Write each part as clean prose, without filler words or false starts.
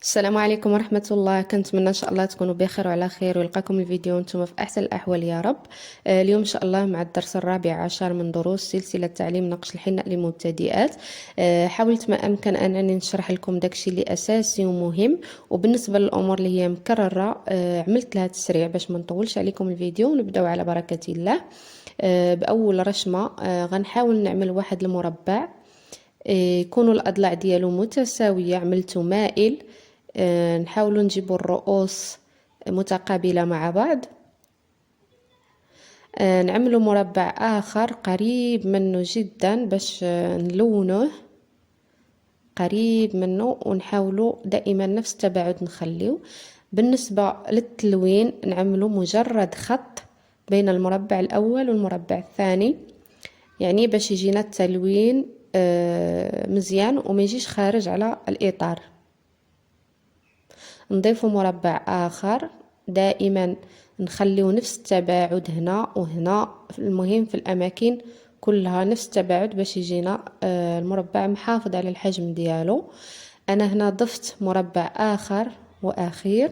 السلام عليكم ورحمة الله. كنتمنى إن شاء الله تكونوا بخير وعلى خير ويلقاكم الفيديو وانتم في أحسن الأحوال يا رب. اليوم إن شاء الله مع الدرس الرابع عشر من دروس سلسلة تعليم نقش الحناء للمبتدئات. حاولت ما أمكن أنني نشرح لكم داكشي اللي أساسي ومهم، وبالنسبة للأمور اللي هي مكررة عملت لها تسريع باش ما نطولش عليكم الفيديو ونبداو على بركة الله. بأول رشمة غنحاول نعمل واحد المربع يكونوا الأضلاع ديالو متساوية، عملته مائل. نحاولوا نجيبوا الرؤوس متقابلة مع بعض. نعملوا مربع آخر قريب منه جدا باش نلونه قريب منه، ونحاولوا دائما نفس التباعد نخليو. بالنسبة للتلوين نعملوا مجرد خط بين المربع الأول والمربع الثاني، يعني باش يجينا التلوين مزيان وما يجيش خارج على الإطار. نضيف مربع آخر، دائما نخليو نفس التباعد هنا وهنا، المهم في الأماكن كلها نفس التباعد باش يجينا المربع محافظ على الحجم ديالو. أنا هنا ضفت مربع آخر وأخير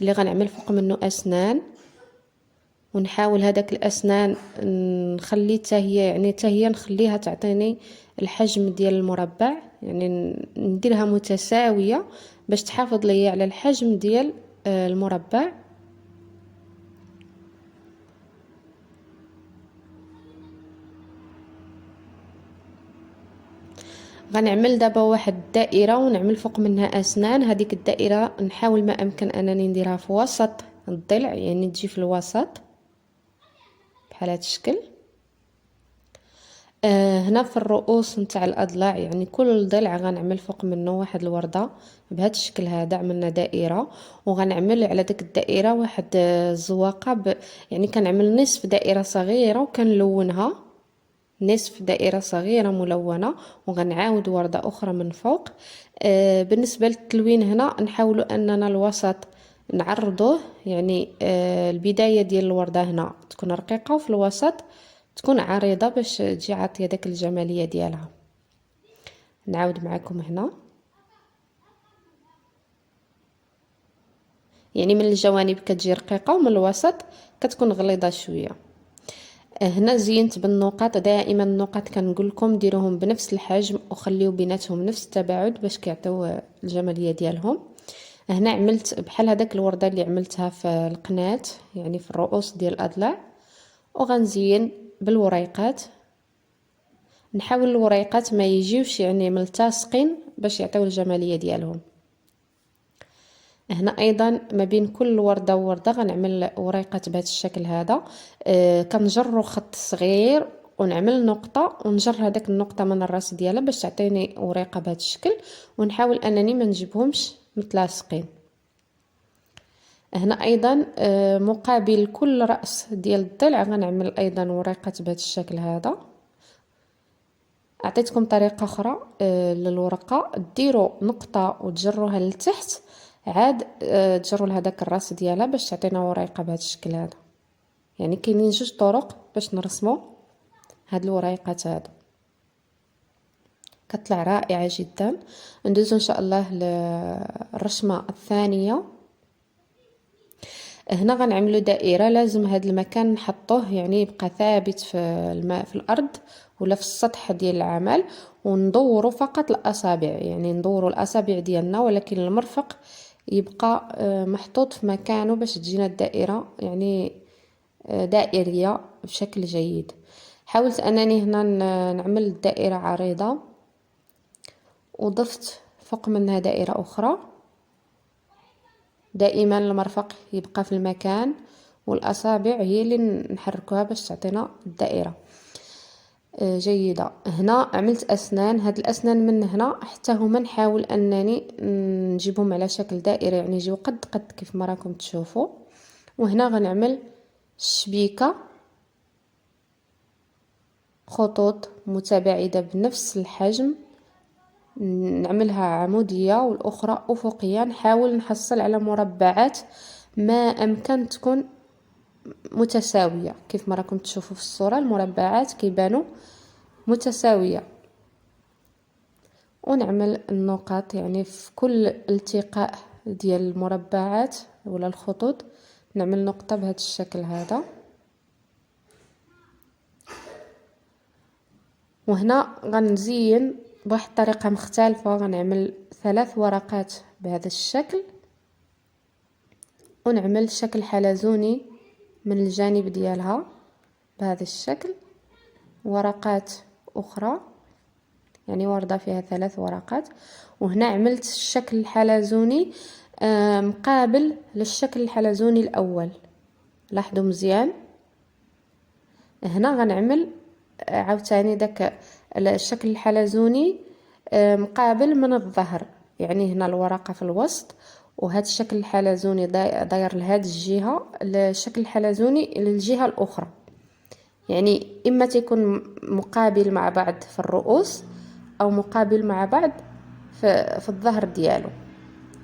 اللي غنعمل فوق منه أسنان، ونحاول هذاك الأسنان نخلي حتى هي نخليها تعطيني الحجم ديال المربع، يعني نديرها متساوية باش تحافظ لي على الحجم ديال المربع. غنعمل دابا واحد الدائرة ونعمل فوق منها أسنان. هذيك الدائرة نحاول ما أمكن أنني نديرها في وسط الضلع، يعني تجي في الوسط بحال هذا الشكل. هنا في الرؤوس نتاع الاضلاع، يعني كل ضلع غنعمل فوق منه واحد الوردة بهذا الشكل هذا. عملنا دائرة وغنعمل على ديك الدائرة واحد الزواقة يعني كنعمل نصف دائرة صغيرة وكنلونها، نصف دائرة صغيرة ملونة، وغنعاود وردة أخرى من فوق. بالنسبة للتلوين هنا نحاولوا أننا الوسط نعرضوه، يعني البداية ديال الوردة هنا تكون رقيقة وفي الوسط تكون عريضة باش تجي عاطية داك الجمالية ديالها. نعاود معكم هنا، يعني من الجوانب كتجي رقيقة ومن الوسط كتكون غليظة شوية. هنا زينت بالنقط. دائما النقط كنقول لكم ديروهم بنفس الحجم وخليو بيناتهم نفس التباعد باش كيعطيو الجماليه ديالهم. هنا عملت بحال هذاك الورده اللي عملتها في القناه، يعني في الرؤوس ديال الاضلاع، وغنزين بالوريقات. نحاول الوريقات ما يجيوش يعني ملتصقين باش يعطيو الجماليه ديالهم. هنا ايضا ما بين كل ورده وورده غنعمل وريقه بهذا الشكل هذا. كنجرو خط صغير ونعمل نقطه ونجر هذاك النقطه من الراس ديالها باش تعطيني وريقه بهذا الشكل، ونحاول انني ما نجيبهمش متلاصقين. هنا ايضا مقابل كل راس ديال الضلع غنعمل ايضا وريقه بهذا الشكل هذا. اعطيتكم طريقه اخرى للورقه، ديروا نقطه وتجروها لتحت، عاد تجروا لهداك الراس ديالها باش تعطينا وريقه بهذا الشكل هذا. يعني كاينين جوج طرق باش نرسموا هاد الوريقات هادو، كتطلع رائعه جدا. ندوزو ان شاء الله للرسمه الثانيه. هنا غنعملوا دائره، لازم هاد المكان نحطوه يعني يبقى ثابت في الماء في الارض ولا في السطح ديال العمل، وندوروا فقط الاصابع، يعني ندوروا الاصابع ديالنا ولكن المرفق يبقى محطوط في مكانه باش تجينا الدائره يعني دائريه بشكل جيد. حاولت انني هنا نعمل الدائره عريضه وضفت فوق منها دائره اخرى. دائما المرفق يبقى في المكان والاصابع هي اللي نحركوها باش تعطينا الدائره جيده. هنا عملت اسنان، هاد الاسنان من هنا حتى هما نحاول انني نجيبهم على شكل دائره، يعني يجيو قد قد كيف ما راكم تشوفوا. وهنا غنعمل شبيكه خطوط متباعده بنفس الحجم، نعملها عموديه والاخرى افقيه. نحاول نحصل على مربعات ما امكن تكون متساويه، كيف ما راكم تشوفوا في الصوره المربعات كيبانوا متساويه. ونعمل النقط يعني في كل التقاء ديال المربعات ولا الخطوط، نعمل نقطة بهذا الشكل هذا. وهنا غنزين بواحد الطريقة مختلفة، غنعمل 3 ورقات بهذا الشكل، ونعمل شكل حلزوني من الجانب ديالها بهذا الشكل، ورقات أخرى يعني وردة فيها 3 ورقات. وهنا عملت الشكل الحلزوني مقابل للشكل الحلزوني الأول، لاحظوا مزيان. هنا غنعمل عاوتاني داك الشكل الحلزوني مقابل من الظهر، يعني هنا الورقة في الوسط، وهذا الشكل الحلزوني داير لهذه الجهة، الشكل الحلزوني للجهة الأخرى، يعني إما تكون مقابل مع بعض في الرؤوس أو مقابل مع بعض في الظهر ديالو.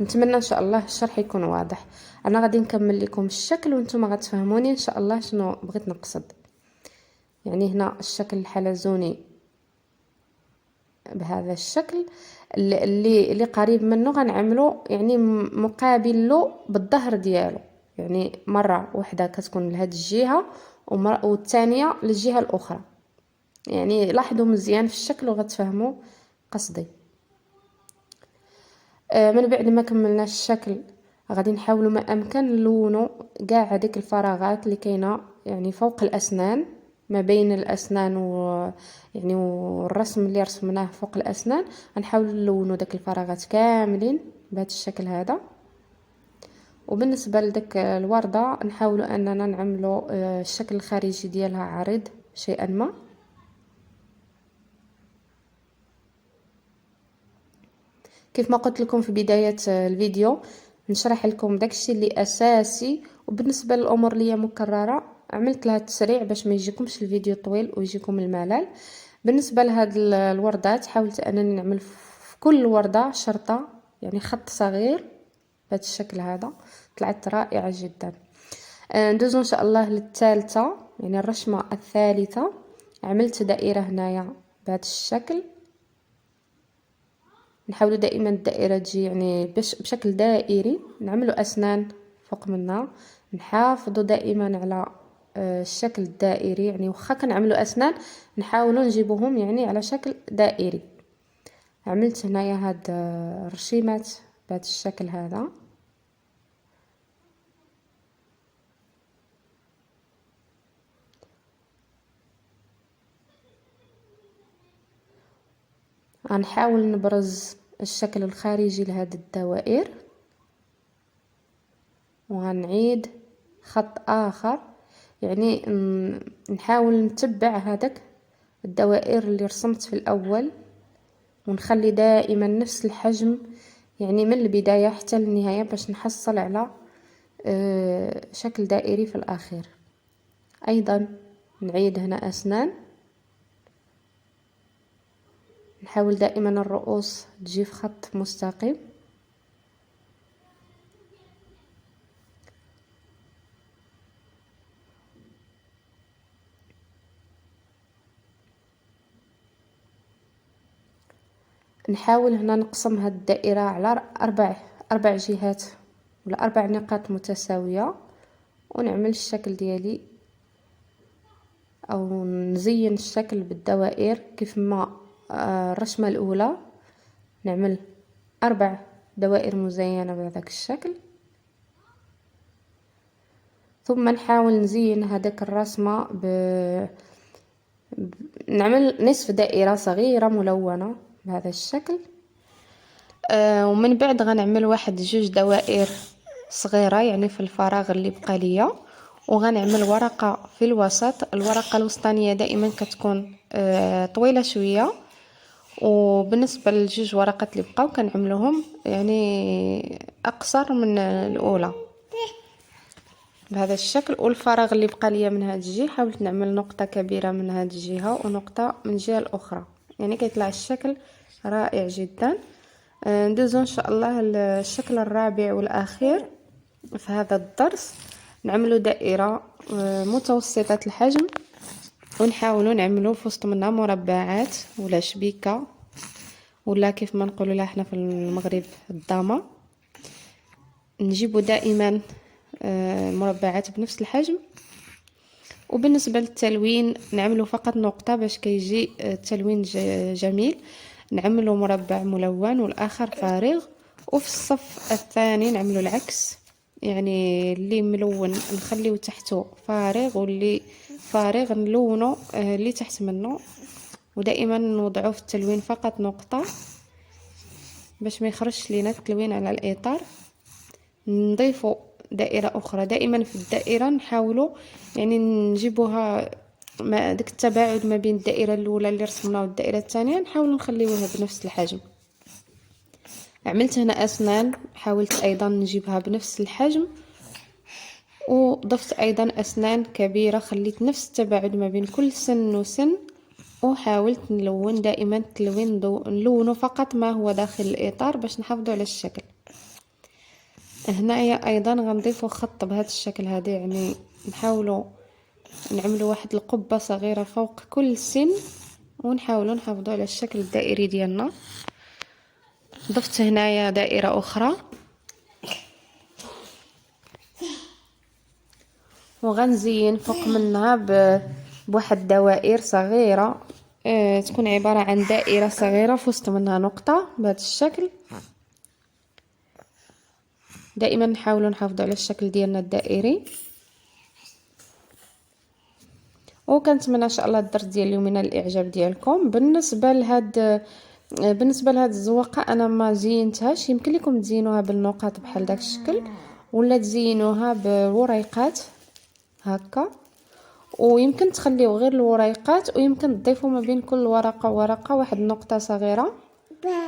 نتمنى ان شاء الله الشرح يكون واضح. انا غادي نكمل لكم الشكل وانتم غتفهموني ان شاء الله شنو بغيت نقصد. يعني هنا الشكل الحلزوني بهذا الشكل اللي قريب منه غنعملو يعني مقابل له بالظهر ديالو، يعني مره واحده كتكون لهاد الجهه والثانيه للجهه الاخرى. يعني لاحظوا مزيان في الشكل وغتفهموا قصدي. من بعد ما كملنا الشكل غادي نحاولوا ما امكن نلونوا كاع هذيك الفراغات اللي كاينه يعني فوق الاسنان، ما بين الاسنان يعني والرسم اللي رسمناه فوق الاسنان غنحاولوا نلونوا داك الفراغات كاملين بهذا الشكل هذا. وبالنسبه لداك الورده نحاولوا اننا نعملوا الشكل الخارجي ديالها عريض شيئا ما. كيف ما قلت لكم في بداية الفيديو نشرح لكم داكشي اللي اساسي، وبالنسبه للامور اللي مكرره عملت لها تسريع باش ما يجيكمش الفيديو طويل ويجيكم الملل. بالنسبه لهاد الوردات حاولت انني نعمل في كل ورده شرطه، يعني خط صغير بهذا الشكل هذا، طلعت رائعه جدا. ندوزو ان شاء الله للثالثه، يعني الرشمه الثالثه. عملت دائره هنايا بهذا الشكل، نحاولوا دائما الدائره تجي يعني بشكل دائري. نعملوا اسنان فوق منها، نحافظوا دائما على الشكل الدائري، يعني واخا كنعملوا اسنان نحاولوا نجيبوهم يعني على شكل دائري. عملت هنايا هاد الرشيمات بهذا الشكل هذا. غنحاول نبرز الشكل الخارجي لهاد الدوائر، وغنعيد خط اخر، يعني نحاول نتبع هذاك الدوائر اللي رسمت في الاول، ونخلي دائما نفس الحجم يعني من البداية حتى للنهاية باش نحصل على شكل دائري في الاخير. ايضا نعيد هنا اسنان، نحاول دائما الرؤوس تجي في خط مستقيم. نحاول هنا نقسم هاد الدائرة على أربع جهات ولا 4 نقاط متساوية، ونعمل الشكل ديالي أو نزين الشكل بالدوائر كيف ما الرشمة الأولى. نعمل 4 دوائر مزينة بهذاك الشكل، ثم نحاول نزين هذاك الرسمة نعمل نصف دائرة صغيرة ملونة بهذا الشكل. ومن بعد غنعمل 1-2 دوائر صغيرة يعني في الفراغ اللي بقى ليا، وغنعمل ورقة في الوسط. الورقة الوسطانية دائما كتكون طويلة شوية، وبالنسبة للجوج ورقات اللي بقاو كنعملوهم يعني اقصر من الاولى بهذا الشكل. والفراغ اللي بقى ليا من هذه الجهه حاولت نعمل نقطه كبيره من هذه الجهه ونقطه من الجهه الاخرى، يعني كيطلع الشكل رائع جدا. ندوزو ان شاء الله الشكل الرابع والاخير في هذا الدرس. نعملوا دائره متوسطه الحجم، ونحاولوا نعملوا في وسط منها مربعات ولا شبيكه، ولا كيف ما نقولوا لها احنا في المغرب الضامه. نجيبوا دائما مربعات بنفس الحجم. وبالنسبه للتلوين نعملوا فقط نقطه باش كيجي التلوين جميل. نعملوا مربع ملون والاخر فارغ، وفي الصف الثاني نعملوا العكس، يعني اللي ملون نخليه تحته فارغ واللي فارغ نلونه اللي تحت منه. ودائما نوضعوا في التلوين فقط نقطه باش ما يخرجش لينا التلوين على الاطار. نضيفوا دائره اخرى. دائما في الدائره نحاولوا يعني نجيبوها ما داك التباعد ما بين الدائره الاولى اللي رسمناها والدائره الثانيه، نحاولوا نخليوها بنفس الحجم. عملت هنا اسنان، حاولت ايضا نجيبها بنفس الحجم، وضفت ايضا اسنان كبيره، خليت نفس التباعد ما بين كل سن وسن. وحاولت نلون دائما التلوين نلونه فقط ما هو داخل الاطار باش نحافظوا على الشكل. هنايا ايضا غنضيفوا خط بهذا الشكل هذا، يعني نحاولوا نعملوا واحد القبه صغيره فوق كل سن، ونحاولوا نحافظوا على الشكل الدائري ديالنا. ضفت هنايا دائره اخرى، وغنزين فوق منها بواحد الدوائر صغيره، تكون عباره عن دائره صغيره في وسط منها نقطه بهذا الشكل. دائما نحاولوا نحافظوا على الشكل ديالنا الدائري. وكنتمنى ان شاء الله الدرس ديال اليوم ينال الاعجاب ديالكم. بالنسبه لهاد الزواقه انا ما زينتهاش، يمكن لكم تزينوها بالنقاط بحال داك الشكل، ولا تزينوها بوريقات هكا، ويمكن تخليو غير الوريقات، ويمكن تضيفوا ما بين كل ورقه وورقه واحد النقطه صغيره.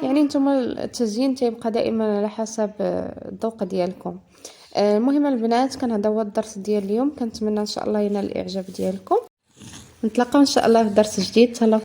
يعني نتوما التزيين تيبقى دائما على حسب الذوق ديالكم. المهم البنات، كان هذا هو الدرس ديال اليوم. كنتمنى ان شاء الله ينال الاعجاب ديالكم. نتلاقاو ان شاء الله في درس جديد. تهلاو.